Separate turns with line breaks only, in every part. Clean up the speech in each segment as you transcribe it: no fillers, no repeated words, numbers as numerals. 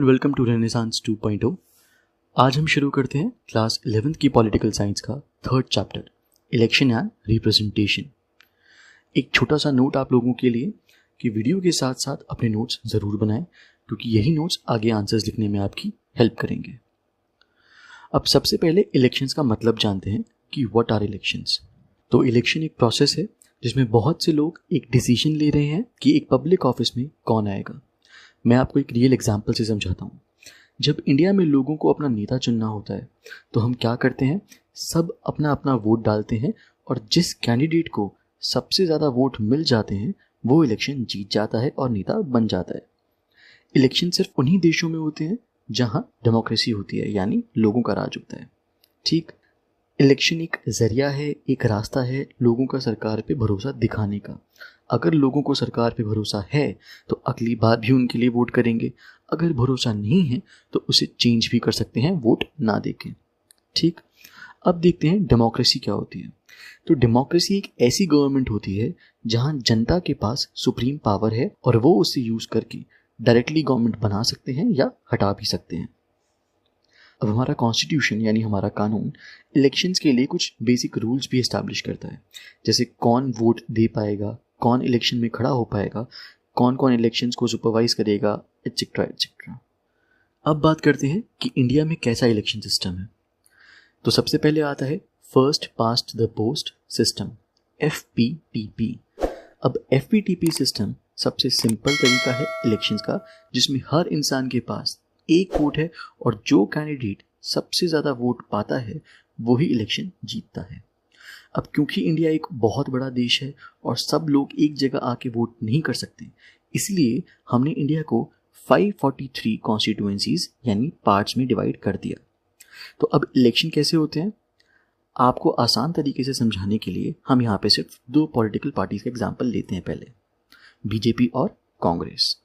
Welcome to renaissance 2.0। आज हम शुरू करते हैं क्लास 11th की पॉलिटिकल साइंस का third chapter, election and representation. एक छोटा सा नोट आप लोगों के लिए कि वीडियो के साथ साथ अपने नोट्स ज़रूर बनाएं, क्योंकि यही नोट्स आगे आंसर्स लिखने में आपकी हेल्प करेंगे। अब सबसे पहले इलेक्शंस का मतलब जानते हैं कि व्हाट आर इलेक्शंस। तो इलेक्शन एक प्रोसेस है जिसमें बहुत से लोग एक डिसीजन ले रहे हैं कि एक पब्लिक ऑफिस में कौन आएगा। मैं आपको एक रियल एग्जाम्पल से समझाता हूँ। जब इंडिया में लोगों को अपना नेता चुनना होता है तो हम क्या करते हैं, सब अपना अपना वोट डालते हैं और जिस कैंडिडेट को सबसे ज़्यादा वोट मिल जाते हैं वो इलेक्शन जीत जाता है और नेता बन जाता है। इलेक्शन सिर्फ उन्हीं देशों में होते हैं जहाँ डेमोक्रेसी होती है, यानी लोगों का राज होता है। ठीक, इलेक्शन एक जरिया है, एक रास्ता है लोगों का सरकार पे भरोसा दिखाने का। अगर लोगों को सरकार पे भरोसा है तो अगली बार भी उनके लिए वोट करेंगे, अगर भरोसा नहीं है तो उसे चेंज भी कर सकते हैं वोट ना देके। ठीक, अब देखते हैं डेमोक्रेसी क्या होती है। तो डेमोक्रेसी एक ऐसी गवर्नमेंट होती है जहां जनता के पास सुप्रीम पावर है और वो उसे यूज करके डायरेक्टली गवर्नमेंट बना सकते हैं या हटा भी सकते हैं। अब हमारा कॉन्स्टिट्यूशन यानी हमारा कानून इलेक्शंस के लिए कुछ बेसिक रूल्स भी इस्टेब्लिश करता है, जैसे कौन वोट दे पाएगा, कौन इलेक्शन में खड़ा हो पाएगा, कौन कौन इलेक्शंस को सुपरवाइज करेगा, एटसेट्रा एटसेट्रा। अब बात करते हैं कि इंडिया में कैसा इलेक्शन सिस्टम है। तो सबसे पहले आता है first past the post system, FPTP। अब FPTP सिस्टम सबसे सिंपल तरीका है इलेक्शंस का, जिसमें हर इंसान के पास एक वोट है और जो कैंडिडेट सबसे ज़्यादा वोट पाता है वही इलेक्शन जीतता है। अब क्योंकि इंडिया एक बहुत बड़ा देश है और सब लोग एक जगह आके वोट नहीं कर सकते, इसलिए हमने इंडिया को 543 कॉन्स्टिट्यूएंसीज यानी पार्ट्स में डिवाइड कर दिया। तो अब इलेक्शन कैसे होते हैं, आपको आसान तरीके से समझाने के लिए हम यहाँ पे सिर्फ दो पॉलिटिकल पार्टीज का एग्जाम्पल लेते हैं। पहले बीजेपी और कांग्रेस।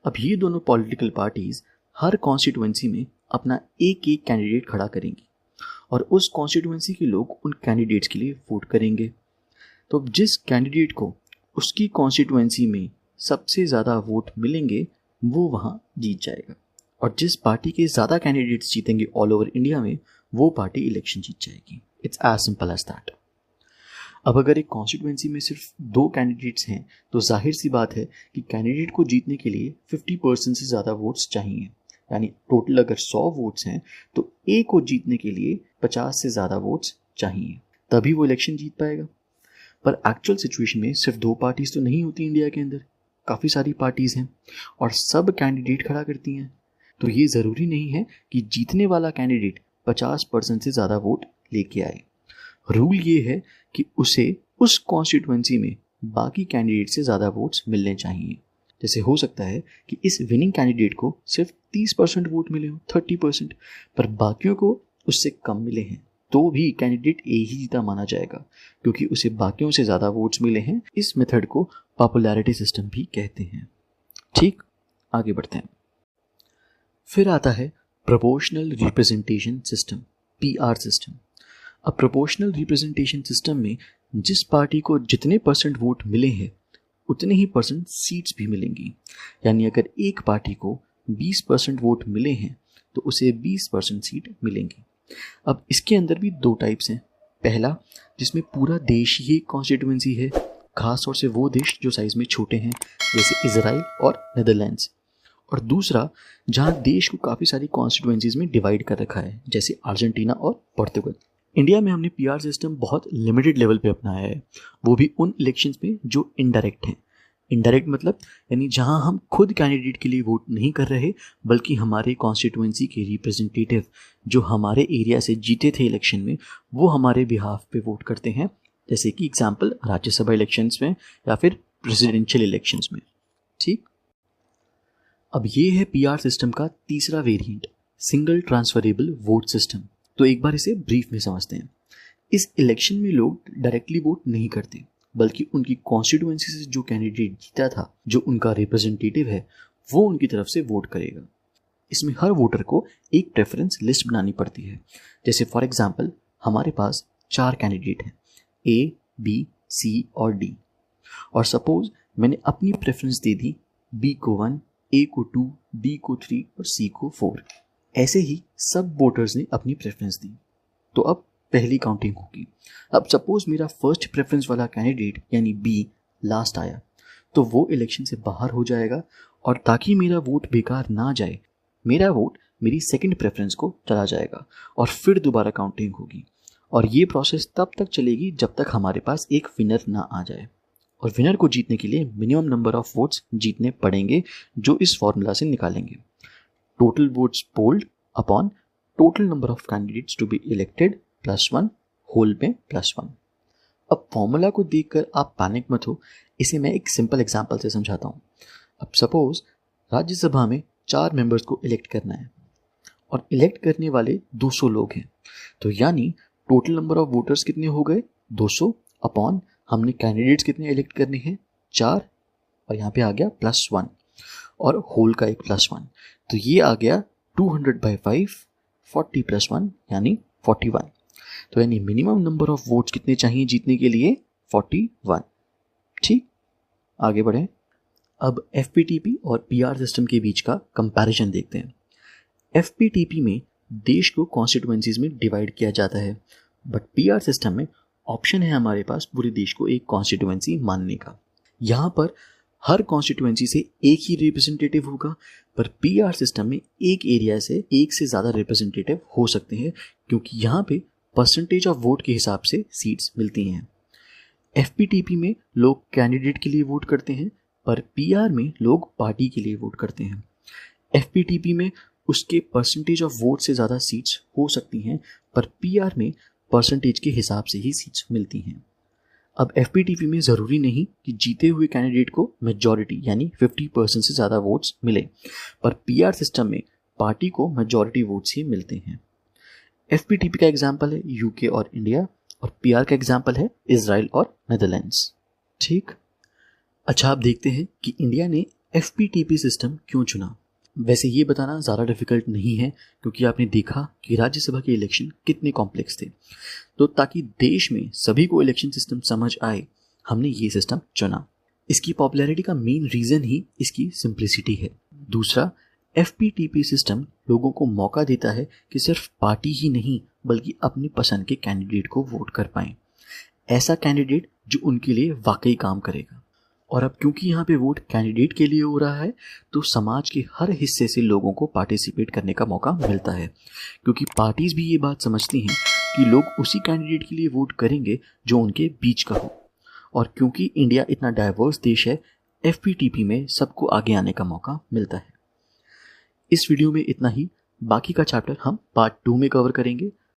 अब ये दोनों पॉलिटिकल पार्टीज हर कॉन्स्टिट्यूएंसी में अपना एक एक कैंडिडेट खड़ा करेंगी और उस कॉन्स्टिट्यूएंसी के लोग उन कैंडिडेट्स के लिए वोट करेंगे। तो जिस कैंडिडेट को उसकी कॉन्स्टिट्यूएंसी में सबसे ज़्यादा वोट मिलेंगे वो वहाँ जीत जाएगा, और जिस पार्टी के ज़्यादा कैंडिडेट्स जीतेंगे ऑल ओवर इंडिया में वो पार्टी इलेक्शन जीत जाएगी। It's as simple as that. अब अगर एक कॉन्स्टिट्यूएंसी में सिर्फ दो कैंडिडेट्स हैं तो जाहिर सी बात है कि कैंडिडेट को जीतने के लिए 50% से ज़्यादा वोट्स चाहिए, यानी टोटल अगर 100 वोट्स हैं तो ए को जीतने के लिए 50 से ज़्यादा वोट्स चाहिए, तभी वो इलेक्शन जीत पाएगा। पर एक्चुअल सिचुएशन में सिर्फ दो पार्टीज तो नहीं होती इंडिया के अंदर, काफ़ी सारी पार्टीज हैं और सब कैंडिडेट खड़ा करती हैं। तो ये ज़रूरी नहीं है कि जीतने वाला कैंडिडेट 50% से ज़्यादा वोट लेके आए। रूल ये है कि उसे उस कॉन्स्टिट्यूएंसी में बाकी कैंडिडेट से ज़्यादा वोट्स मिलने चाहिए। जैसे हो सकता है कि इस विनिंग कैंडिडेट को सिर्फ 30% वोट मिले हो, 30%, पर बाकियों को उससे कम मिले हैं, तो भी कैंडिडेट ए ही जीता माना जाएगा क्योंकि उसे बाकियों से ज़्यादा वोट्स मिले हैं। इस मेथड को पॉपुलैरिटी सिस्टम भी कहते हैं। ठीक, आगे बढ़ते हैं। फिर आता है proportional representation system, PR system. अब प्रोपोर्शनल रिप्रेजेंटेशन सिस्टम में जिस पार्टी को जितने परसेंट वोट मिले हैं उतने ही परसेंट सीट्स भी मिलेंगी, यानी अगर एक पार्टी को 20% वोट मिले हैं तो उसे 20% सीट मिलेंगी। अब इसके अंदर भी दो टाइप्स हैं। पहला, जिसमें पूरा देश ही एक कॉन्स्टिट्यूएंसी है, खास तौर से वो देश जो साइज में छोटे हैं जैसे इजराइल और नेदरलैंड्स। और दूसरा, जहां देश को काफ़ी सारी कॉन्स्टिट्यूएंसीज में डिवाइड कर रखा है, जैसे अर्जेंटीना और पोर्तुगल। इंडिया में हमने PR सिस्टम बहुत लिमिटेड लेवल पे अपनाया है, वो भी उन इलेक्शंस में जो इनडायरेक्ट हैं। इनडायरेक्ट मतलब यानी जहां हम खुद कैंडिडेट के लिए वोट नहीं कर रहे, बल्कि हमारे कॉन्स्टिट्यूएंसी के रिप्रेजेंटेटिव जो हमारे एरिया से जीते थे इलेक्शन में वो हमारे बिहाफ पे वोट करते हैं, जैसे कि एग्जाम्पल राज्यसभा इलेक्शंस में या फिर प्रेसिडेंशियल इलेक्शंस में। ठीक, अब ये है PR सिस्टम का तीसरा variant, single transferable vote system. तो एक बार इसे ब्रीफ में समझते हैं। इस इलेक्शन में लोग डायरेक्टली वोट नहीं करते, बल्कि उनकी कॉन्स्टिट्यूएंसी से जो कैंडिडेट जीता था, जो उनका रिप्रेजेंटेटिव है, वो उनकी तरफ से वोट करेगा। इसमें हर वोटर को एक प्रेफरेंस लिस्ट बनानी पड़ती है। जैसे फॉर एग्जांपल हमारे पास 4 कैंडिडेट हैं, A, B, C और D, और सपोज मैंने अपनी प्रेफरेंस दे दी B को 1, ए को 2, बी को 3 और सी को 4। ऐसे ही सब वोटर्स ने अपनी प्रेफरेंस दी। तो अब पहली काउंटिंग होगी। अब सपोज मेरा फर्स्ट प्रेफरेंस वाला कैंडिडेट यानी बी लास्ट आया, तो वो इलेक्शन से बाहर हो जाएगा, और ताकि मेरा वोट बेकार ना जाए, मेरा वोट मेरी सेकंड प्रेफरेंस को चला जाएगा और फिर दोबारा काउंटिंग होगी। और ये प्रोसेस तब तक चलेगी जब तक हमारे पास एक विनर ना आ जाए। और विनर को जीतने के लिए मिनिमम नंबर ऑफ वोट्स जीतने पड़ेंगे, जो इस फॉर्मूला से निकालेंगे। Total votes polled upon total number of candidates to be elected plus 1 whole में प्लस 1। अब फॉर्मूला को देखकर आप पैनिक मत हो, इसे मैं एक सिंपल एग्जांपल से समझाता हूँ। अब सपोज राज्यसभा में 4 मेंबर्स को इलेक्ट करना है और इलेक्ट करने वाले 200 लोग हैं, तो यानी टोटल नंबर ऑफ वोटर्स कितने हो गए 200 अपॉन हमने कैंडिडेट्स कितने इलेक्ट करने हैं 4, और यहाँ पे आ गया प्लस 1 और होल का एक प्लस 1, तो ये आ गया 200/5 40 प्लस 1 यानी 41। तो यानी मिनिमम नंबर ऑफ वोट्स कितने चाहिए जीतने के लिए 41। ठीक, आगे बढ़े। अब एफपीटीपी और पीआर सिस्टम के बीच का कंपैरिजन देखते हैं। एफपीटीपी में देश को कॉन्स्टिट्यूएंसीज में डिवाइड किया जाता है, बट पीआर सिस्टम में ऑप्शन है हमारे पास पूरे देश को एक कॉन्स्टिट्यूएंसी मानने का। यहाँ पर हर कॉन्स्टिट्यूएंसी से एक ही रिप्रेजेंटेटिव होगा, पर पीआर सिस्टम में एक एरिया से एक से ज़्यादा रिप्रेजेंटेटिव हो सकते हैं, क्योंकि यहाँ पे परसेंटेज ऑफ वोट के हिसाब से सीट्स मिलती हैं। एफपीटीपी में लोग कैंडिडेट के लिए वोट करते हैं, पर पीआर में लोग पार्टी के लिए वोट करते हैं। एफपीटीपी में उसके परसेंटेज ऑफ वोट से ज़्यादा सीट्स हो सकती हैं, पर पीआर में परसेंटेज के हिसाब से ही सीट्स मिलती हैं। अब एफपीटीपी में ज़रूरी नहीं कि जीते हुए कैंडिडेट को मेजॉरिटी यानी 50% से ज़्यादा वोट्स मिले, पर पीआर सिस्टम में पार्टी को मेजॉरिटी वोट्स ही मिलते हैं। एफपीटीपी का एग्जाम्पल है यूके और इंडिया, और पीआर का एग्जाम्पल है इजराइल और नेदरलैंड्स। ठीक, अच्छा आप देखते हैं कि इंडिया ने एफपीटीपी सिस्टम क्यों चुना। वैसे ये बताना ज़्यादा डिफिकल्ट नहीं है, क्योंकि आपने देखा कि राज्यसभा के इलेक्शन कितने कॉम्प्लेक्स थे। तो ताकि देश में सभी को इलेक्शन सिस्टम समझ आए, हमने ये सिस्टम चुना। इसकी पॉपुलैरिटी का मेन रीज़न ही इसकी सिंप्लिसिटी है। दूसरा, एफपीटीपी सिस्टम लोगों को मौका देता है कि सिर्फ पार्टी ही नहीं बल्कि अपनी पसंद के कैंडिडेट को वोट कर पाएं, ऐसा कैंडिडेट जो उनके लिए वाकई काम करेगा। और अब क्योंकि यहाँ पे वोट कैंडिडेट के लिए हो रहा है, तो समाज के हर हिस्से से लोगों को पार्टिसिपेट करने का मौका मिलता है, क्योंकि पार्टीज भी ये बात समझती हैं कि लोग उसी कैंडिडेट के लिए वोट करेंगे जो उनके बीच का हो। और क्योंकि इंडिया इतना डाइवर्स देश है, एफपीटीपी में सबको आगे आने का मौका मिलता है। इस वीडियो में इतना ही, बाकी का चैप्टर हम पार्ट 2 में कवर करेंगे।